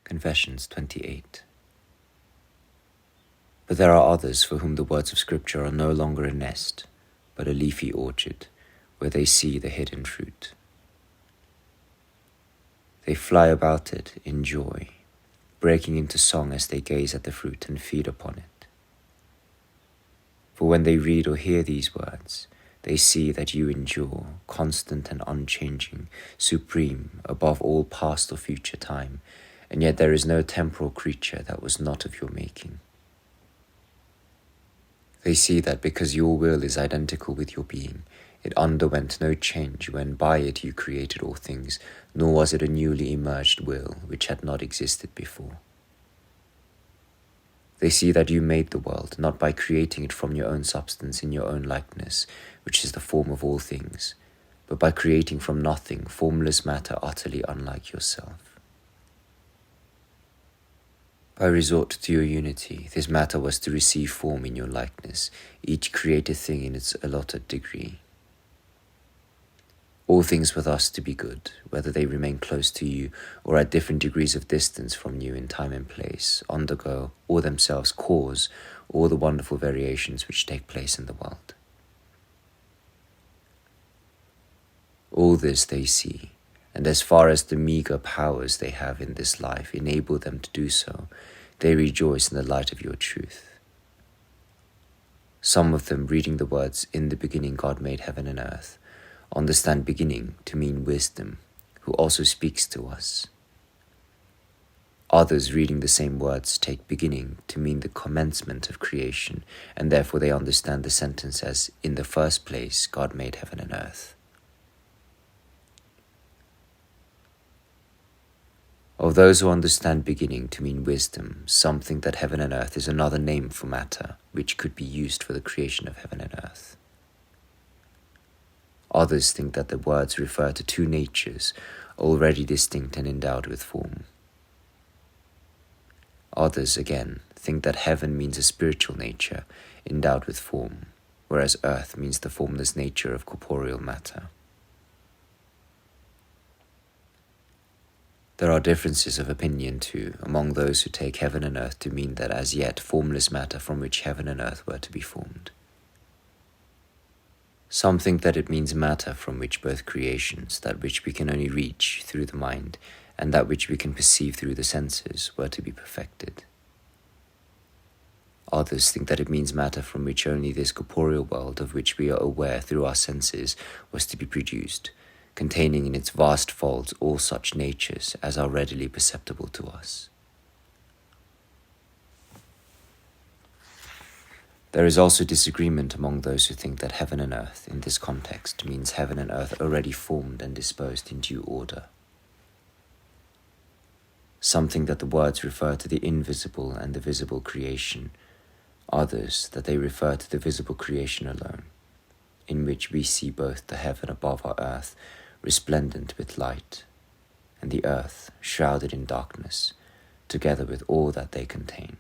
Confessions 28. But there are others for whom the words of Scripture are no longer a nest, but a leafy orchard, where they see the hidden fruit. They fly about it in joy, breaking into song as they gaze at the fruit and feed upon it. For when they read or hear these words, they see that you endure, constant and unchanging, supreme, above all past or future time, and yet there is no temporal creature that was not of your making. They see that because your will is identical with your being, it underwent no change when by it you created all things, nor was it a newly emerged will which had not existed before. They see that you made the world, not by creating it from your own substance in your own likeness, which is the form of all things, but by creating from nothing formless matter utterly unlike yourself. By resort to your unity, this matter was to receive form in your likeness, each created thing in its allotted degree. All things were thus to be good, whether they remain close to you or at different degrees of distance from you in time and place, undergo or themselves cause all the wonderful variations which take place in the world. All this they see, and as far as the meager powers they have in this life enable them to do so, they rejoice in the light of your truth. Some of them, reading the words, "In the beginning God made heaven and earth," understand beginning to mean wisdom, who also speaks to us. Others, reading the same words, take beginning to mean the commencement of creation, and therefore they understand the sentence as, "In the first place God made heaven and earth." Of those who understand beginning to mean wisdom, some think that heaven and earth is another name for matter, which could be used for the creation of heaven and earth. Others think that the words refer to two natures, already distinct and endowed with form. Others, again, think that heaven means a spiritual nature, endowed with form, whereas earth means the formless nature of corporeal matter. There are differences of opinion, too, among those who take heaven and earth to mean that as yet formless matter from which heaven and earth were to be formed. Some think that it means matter from which both creations, that which we can only reach through the mind, and that which we can perceive through the senses, were to be perfected. Others think that it means matter from which only this corporeal world of which we are aware through our senses was to be produced, containing in its vast folds all such natures as are readily perceptible to us. There is also disagreement among those who think that heaven and earth, in this context, means heaven and earth already formed and disposed in due order. Some think that the words refer to the invisible and the visible creation, others that they refer to the visible creation alone, in which we see both the heaven above our earth, resplendent with light, and the earth shrouded in darkness, together with all that they contain.